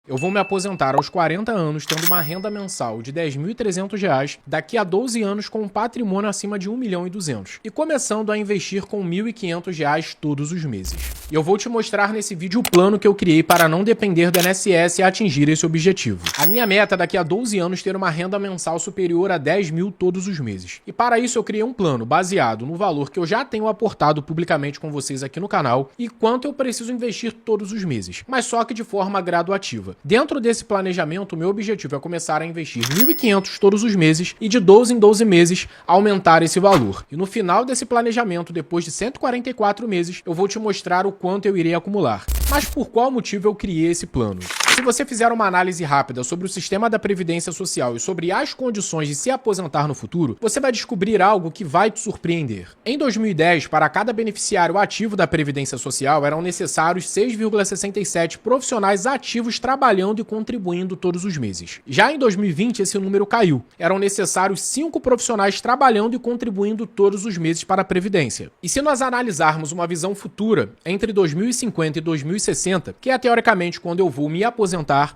Eu vou me aposentar aos 40 anos tendo uma renda mensal de R$ 10.300 daqui a 12 anos com um patrimônio acima de R$ 1.200.000 e começando a investir com R$ 1.500 todos os meses. E eu vou te mostrar nesse vídeo o plano que eu criei para não depender do INSS e atingir esse objetivo. A minha meta é daqui a 12 anos ter uma renda mensal superior a 10 mil todos os meses. E para isso eu criei um plano baseado no valor que eu já tenho aportado publicamente com vocês aqui no canal e quanto eu preciso investir todos os meses, mas só que de forma graduativa. Dentro desse planejamento, o meu objetivo é começar a investir R$ 1.500 todos os meses e de 12 em 12 meses aumentar esse valor. E no final desse planejamento, depois de 144 meses, eu vou te mostrar o quanto eu irei acumular. Mas por qual motivo eu criei esse plano? Se você fizer uma análise rápida sobre o sistema da Previdência Social e sobre as condições de se aposentar no futuro, você vai descobrir algo que vai te surpreender. Em 2010, para cada beneficiário ativo da Previdência Social, eram necessários 6,67 profissionais ativos trabalhando e contribuindo todos os meses. Já em 2020, esse número caiu. Eram necessários 5 profissionais trabalhando e contribuindo todos os meses para a Previdência. E se nós analisarmos uma visão futura, entre 2050 e 2060, que é teoricamente quando eu vou me aposentar,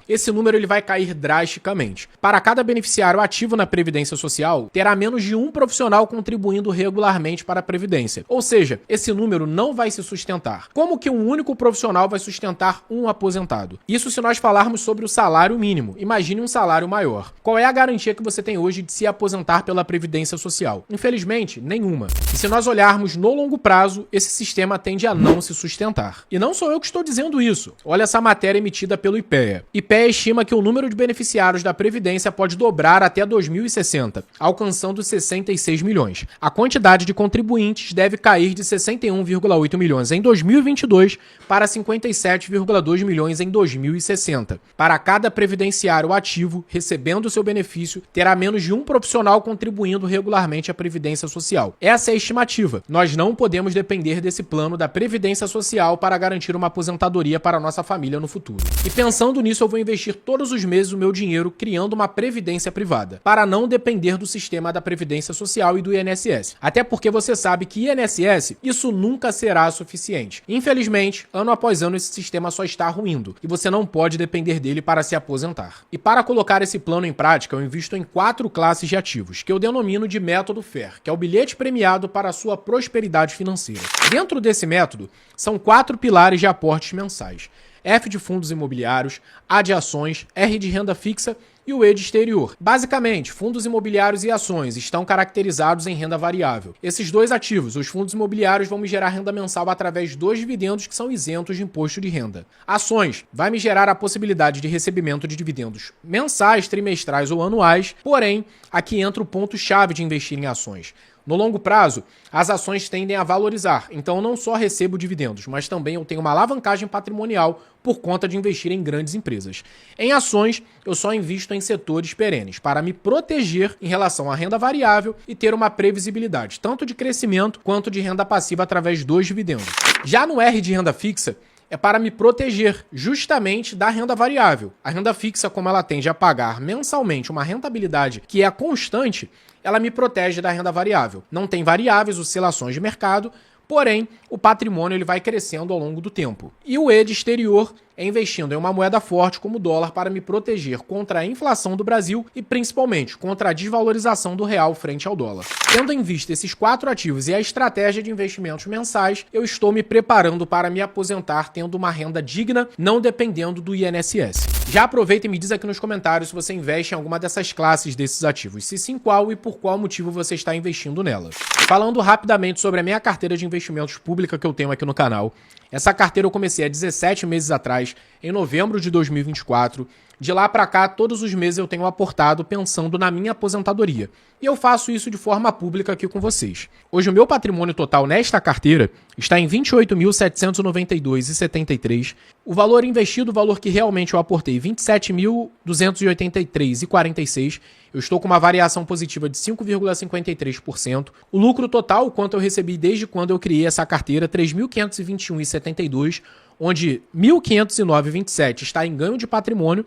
esse número ele vai cair drasticamente. Para cada beneficiário ativo na Previdência Social, terá menos de um profissional contribuindo regularmente para a Previdência. Ou seja, esse número não vai se sustentar. Como que um único profissional vai sustentar um aposentado? Isso se nós falarmos sobre o salário mínimo. Imagine um salário maior. Qual é a garantia que você tem hoje de se aposentar pela Previdência Social? Infelizmente, nenhuma. E se nós olharmos no longo prazo, esse sistema tende a não se sustentar. E não sou eu que estou dizendo isso. Olha essa matéria emitida pelo IPEA. IPEA estima que o número de beneficiários da Previdência pode dobrar até 2060, alcançando 66 milhões. A quantidade de contribuintes deve cair de 61,8 milhões em 2022 para 57,2 milhões em 2060. Para cada previdenciário ativo recebendo seu benefício, terá menos de um profissional contribuindo regularmente à Previdência Social. Essa é a estimativa. Nós não podemos depender desse plano da Previdência Social para garantir uma aposentadoria para a nossa família no futuro. E pensando nisso, eu vou investir todos os meses o meu dinheiro criando uma previdência privada, para não depender do sistema da Previdência Social e do INSS. Até porque você sabe que INSS, isso nunca será suficiente. Infelizmente, ano após ano, esse sistema só está ruindo, e você não pode depender dele para se aposentar. E para colocar esse plano em prática, eu invisto em 4 classes de ativos, que eu denomino de método FAIR, que é o bilhete premiado para a sua prosperidade financeira. Dentro desse método, são 4 pilares de aportes mensais. F de fundos imobiliários, A de ações, R de renda fixa e o E de exterior. Basicamente, fundos imobiliários e ações estão caracterizados em renda variável. Esses dois ativos, os fundos imobiliários, vão me gerar renda mensal através dos dividendos que são isentos de imposto de renda. Ações vai me gerar a possibilidade de recebimento de dividendos mensais, trimestrais ou anuais, porém, aqui entra o ponto-chave de investir em ações. No longo prazo, as ações tendem a valorizar, então eu não só recebo dividendos, mas também eu tenho uma alavancagem patrimonial por conta de investir em grandes empresas. Em ações, eu só invisto em setores perenes, para me proteger em relação à renda variável e ter uma previsibilidade, tanto de crescimento quanto de renda passiva através dos dividendos. Já no R de renda fixa, é para me proteger justamente da renda variável. A renda fixa, como ela tende a pagar mensalmente uma rentabilidade que é constante, ela me protege da renda variável. Não tem variáveis, oscilações de mercado, porém, o patrimônio ele vai crescendo ao longo do tempo. E o E de exterior é investindo em uma moeda forte como o dólar para me proteger contra a inflação do Brasil e principalmente contra a desvalorização do real frente ao dólar. Tendo em vista esses 4 ativos e a estratégia de investimentos mensais, eu estou me preparando para me aposentar tendo uma renda digna, não dependendo do INSS. Já aproveita e me diz aqui nos comentários se você investe em alguma dessas classes desses ativos, se sim, qual e por qual motivo você está investindo nelas. Falando rapidamente sobre a minha carteira de investimentos pública que eu tenho aqui no canal, essa carteira eu comecei há 17 meses atrás, em novembro de 2024. De lá para cá, todos os meses eu tenho aportado pensando na minha aposentadoria. E eu faço isso de forma pública aqui com vocês. Hoje o meu patrimônio total nesta carteira está em R$ 28.792,73. O valor investido, o valor que realmente eu aportei, R$ 27.283,46. Eu estou com uma variação positiva de 5,53%. O lucro total, o quanto eu recebi desde quando eu criei essa carteira, R$ 3.521,72, onde R$ 1.509,27 está em ganho de patrimônio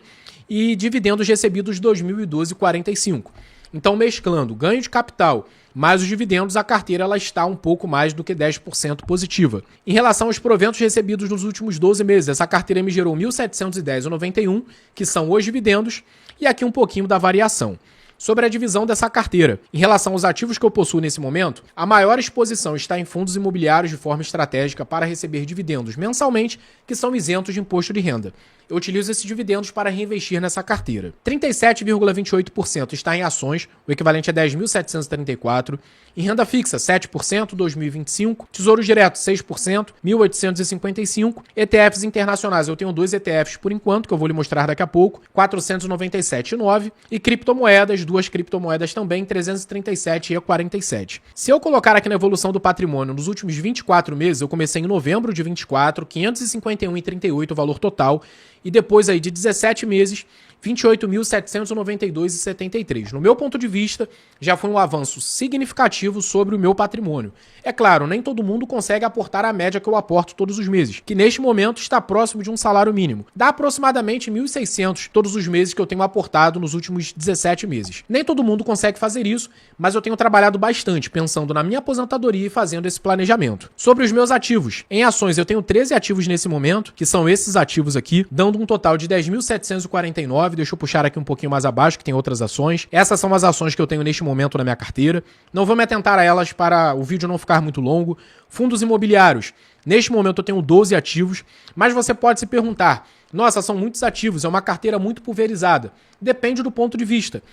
e dividendos recebidos de 2012,45. Então, mesclando ganho de capital mais os dividendos, a carteira ela está um pouco mais do que 10% positiva. Em relação aos proventos recebidos nos últimos 12 meses, essa carteira me gerou R$ 1.710,91, que são os dividendos, e aqui um pouquinho da variação. Sobre a divisão dessa carteira, em relação aos ativos que eu possuo nesse momento, a maior exposição está em fundos imobiliários de forma estratégica para receber dividendos mensalmente, que são isentos de imposto de renda. Eu utilizo esses dividendos para reinvestir nessa carteira. 37,28% está em ações, o equivalente a 10.734. Em renda fixa, 7%, 2.025. Tesouro direto, 6%, 1.855. ETFs internacionais, eu tenho 2 ETFs por enquanto, que eu vou lhe mostrar daqui a pouco, 497,9. E criptomoedas, 2 criptomoedas também, 337,47. Se eu colocar aqui na evolução do patrimônio nos últimos 24 meses, eu comecei em novembro de 24, 551,38 o valor total, e depois aí de 17 meses, 28.792,73. No meu ponto de vista, já foi um avanço significativo sobre o meu patrimônio. É claro, nem todo mundo consegue aportar a média que eu aporto todos os meses, que neste momento está próximo de um salário mínimo. Dá aproximadamente 1.600 todos os meses que eu tenho aportado nos últimos 17 meses. Nem todo mundo consegue fazer isso, mas eu tenho trabalhado bastante pensando na minha aposentadoria e fazendo esse planejamento. Sobre os meus ativos, em ações eu tenho 13 ativos nesse momento, que são esses ativos aqui, dando um total de 10.749. Deixa eu puxar aqui um pouquinho mais abaixo, que tem outras ações. Essas são as ações que eu tenho neste momento na minha carteira. Não vou me atentar a elas para o vídeo não ficar muito longo. Fundos imobiliários. Neste momento eu tenho 12 ativos, mas você pode se perguntar, nossa, são muitos ativos, é uma carteira muito pulverizada. Depende do ponto de vista.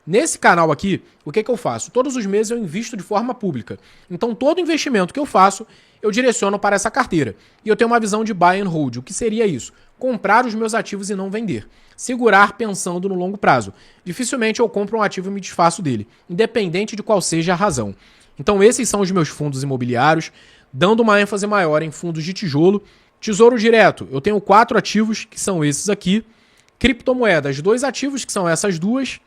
Nesse canal aqui, o que eu faço? Todos os meses eu invisto de forma pública. Então, todo investimento que eu faço, eu direciono para essa carteira. E eu tenho uma visão de buy and hold. O que seria isso? Comprar os meus ativos e não vender. Segurar pensando no longo prazo. Dificilmente eu compro um ativo e me desfaço dele, independente de qual seja a razão. Então, esses são os meus fundos imobiliários, dando uma ênfase maior em fundos de tijolo. Tesouro direto, eu tenho 4 ativos, que são esses aqui. Criptomoedas, 2 ativos, que são essas duas.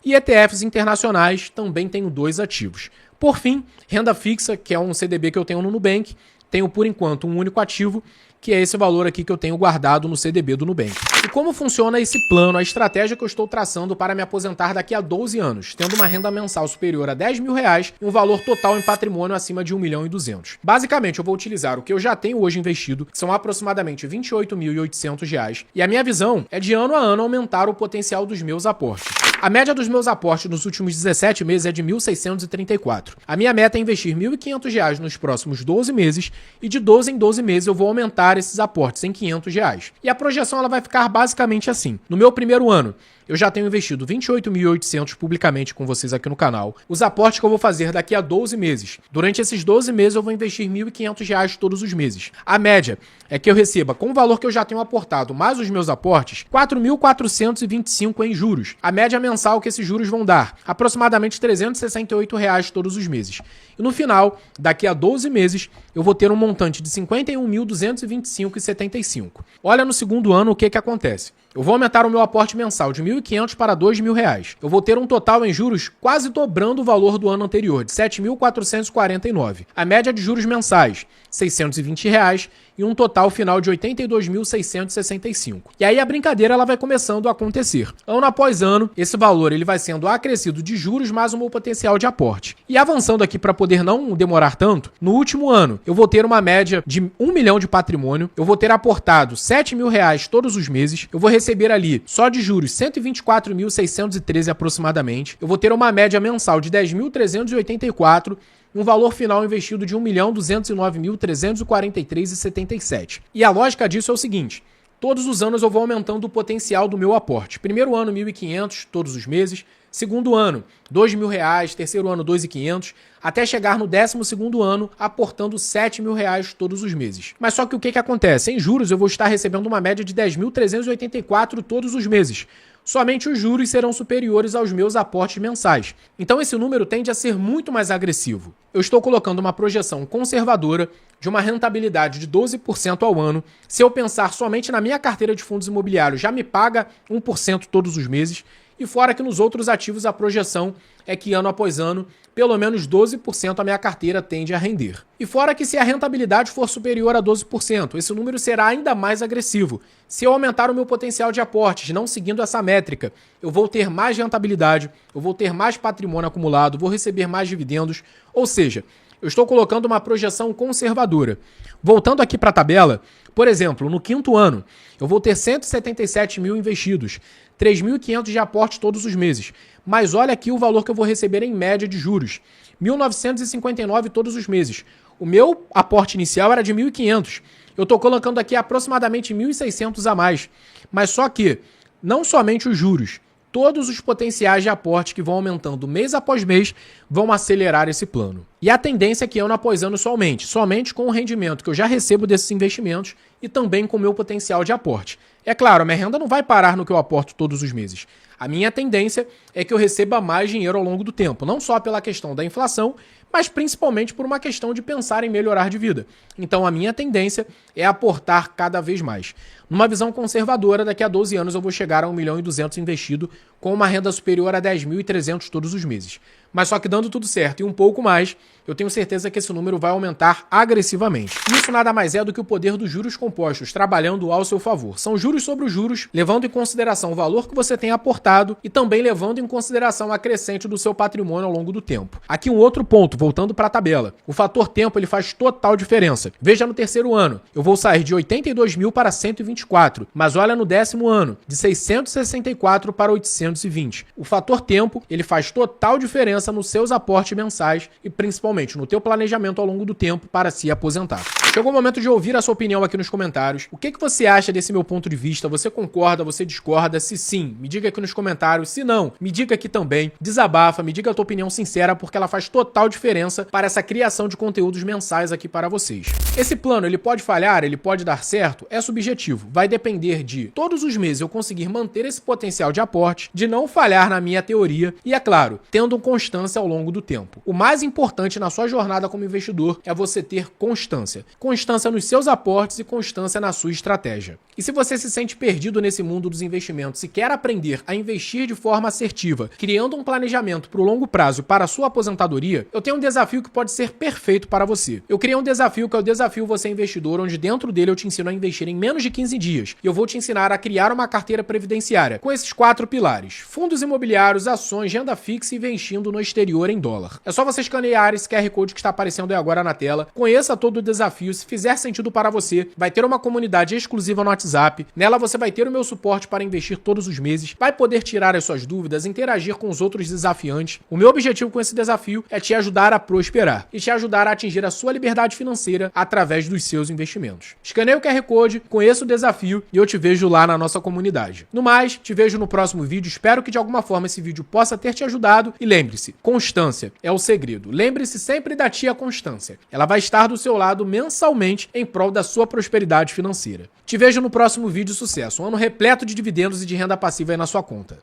E ETFs internacionais, também tenho 2 ativos. Por fim, renda fixa, que é um CDB que eu tenho no Nubank. Tenho, por enquanto, um único ativo, que é esse valor aqui que eu tenho guardado no CDB do Nubank. E como funciona esse plano, a estratégia que eu estou traçando para me aposentar daqui a 12 anos, tendo uma renda mensal superior a R$10 mil e um valor total em patrimônio acima de R$1.200.000. Basicamente, eu vou utilizar o que eu já tenho hoje investido, que são aproximadamente R$28.800, e a minha visão é de ano a ano aumentar o potencial dos meus aportes. A média dos meus aportes nos últimos 17 meses é de 1.634. A minha meta é investir R$1.500 nos próximos 12 meses e de 12 em 12 meses eu vou aumentar esses aportes em R$500. E a projeção ela vai ficar basicamente assim. No meu primeiro ano, eu já tenho investido R$28.800 publicamente com vocês aqui no canal. Os aportes que eu vou fazer daqui a 12 meses. Durante esses 12 meses eu vou investir R$1.500 todos os meses. A média é que eu receba, com o valor que eu já tenho aportado, mais os meus aportes, R$4.425 em juros. A média mensal que esses juros vão dar, aproximadamente R$368 todos os meses. E no final, daqui a 12 meses, eu vou ter um montante de R$51.225,75. Olha no segundo ano o que acontece. Eu vou aumentar o meu aporte mensal de R$1.500 para R$2.000. Eu vou ter um total em juros quase dobrando o valor do ano anterior, de R$7.449. A média de juros mensais, R$620 e um total final de R$82.665. E aí a brincadeira ela vai começando a acontecer. Ano após ano, esse valor ele vai sendo acrescido de juros mais o meu potencial de aporte. E avançando aqui para poder não demorar tanto, no último ano eu vou ter uma média de R$1 milhão de patrimônio, eu vou ter aportado R$7.000 todos os meses, eu vou receber ali só de juros R$124.613 aproximadamente, eu vou ter uma média mensal de R$10.384, um valor final investido de R$1.209.343,77. E a lógica disso é o seguinte: todos os anos eu vou aumentando o potencial do meu aporte. Primeiro ano, R$1.500 todos os meses. Segundo ano, R$2.000. Terceiro ano, R$2.500. Até chegar no 12º ano, aportando R$7.000 todos os meses. Mas só que o que acontece? Em juros, eu vou estar recebendo uma média de R$10.384 todos os meses. Somente os juros serão superiores aos meus aportes mensais. Então esse número tende a ser muito mais agressivo. Eu estou colocando uma projeção conservadora de uma rentabilidade de 12% ao ano. Se eu pensar somente na minha carteira de fundos imobiliários, já me paga 1% todos os meses. E fora que nos outros ativos a projeção é que ano após ano, pelo menos 12% a minha carteira tende a render. E fora que se a rentabilidade for superior a 12%, esse número será ainda mais agressivo. Se eu aumentar o meu potencial de aportes, não seguindo essa métrica, eu vou ter mais rentabilidade, eu vou ter mais patrimônio acumulado, vou receber mais dividendos, ou seja, eu estou colocando uma projeção conservadora. Voltando aqui para a tabela, por exemplo, no quinto ano, eu vou ter 177 mil investidos, 3.500 de aporte todos os meses. Mas olha aqui o valor que eu vou receber em média de juros, 1.959 todos os meses. O meu aporte inicial era de 1.500. Eu estou colocando aqui aproximadamente 1.600 a mais. Mas só que, não somente os juros, todos os potenciais de aporte que vão aumentando mês após mês vão acelerar esse plano. E a tendência é que ano após ano somente com o rendimento que eu já recebo desses investimentos e também com o meu potencial de aporte. É claro, a minha renda não vai parar no que eu aporto todos os meses. A minha tendência é que eu receba mais dinheiro ao longo do tempo, não só pela questão da inflação, mas principalmente por uma questão de pensar em melhorar de vida. Então a minha tendência é aportar cada vez mais. Numa visão conservadora, daqui a 12 anos eu vou chegar a 1.200.000 investido com uma renda superior a 10.300 todos os meses. Mas só que dando tudo certo e um pouco mais, eu tenho certeza que esse número vai aumentar agressivamente. Isso nada mais é do que o poder dos juros compostos trabalhando ao seu favor. São juros sobre os juros, levando em consideração o valor que você tem aportado e também levando em consideração a crescente do seu patrimônio ao longo do tempo. Aqui um outro ponto, voltando para a tabela. O fator tempo ele faz total diferença. Veja no terceiro ano, eu vou sair de 82 mil para 124, mas olha no décimo ano, de 664 para 820. O fator tempo ele faz total diferença nos seus aportes mensais e principalmente no teu planejamento ao longo do tempo para se aposentar. Chegou o momento de ouvir a sua opinião aqui nos comentários. O que você acha desse meu ponto de vista? Você concorda? Você discorda? Se sim, me diga aqui nos comentários. Se não, me diga aqui também. Desabafa, me diga a tua opinião sincera, porque ela faz total diferença para essa criação de conteúdos mensais aqui para vocês. Esse plano, ele pode falhar? Ele pode dar certo? É subjetivo. Vai depender de todos os meses eu conseguir manter esse potencial de aporte, de não falhar na minha teoria e, é claro, tendo constância ao longo do tempo. O mais importante na sua jornada como investidor é você ter constância. Constância nos seus aportes e constância na sua estratégia. E se você se sente perdido nesse mundo dos investimentos e quer aprender a investir de forma assertiva, criando um planejamento para o longo prazo para a sua aposentadoria, eu tenho um desafio que pode ser perfeito para você. Eu criei um desafio que é o Desafio Você Investidor, onde dentro dele eu te ensino a investir em menos de 15 dias. E eu vou te ensinar a criar uma carteira previdenciária com esses 4 pilares: fundos imobiliários, ações, renda fixa e investindo no exterior em dólar. É só você escanear esse QR Code que está aparecendo aí agora na tela. Conheça todo o desafio. Se fizer sentido para você, vai ter uma comunidade exclusiva no WhatsApp. Nela você vai ter o meu suporte para investir todos os meses, vai poder tirar as suas dúvidas, interagir com os outros desafiantes. O meu objetivo com esse desafio é te ajudar a prosperar e te ajudar a atingir a sua liberdade financeira através dos seus investimentos. Escaneie o QR Code, conheça o desafio e eu te vejo lá na nossa comunidade. No mais, te vejo no próximo vídeo. Espero que de alguma forma esse vídeo possa ter te ajudado e lembre-se, constância é o segredo. Lembre-se sempre da tia Constância. Ela vai estar do seu lado mensalmente em prol da sua prosperidade financeira. Te vejo no próximo vídeo. Sucesso! Um ano repleto de dividendos e de renda passiva aí na sua conta.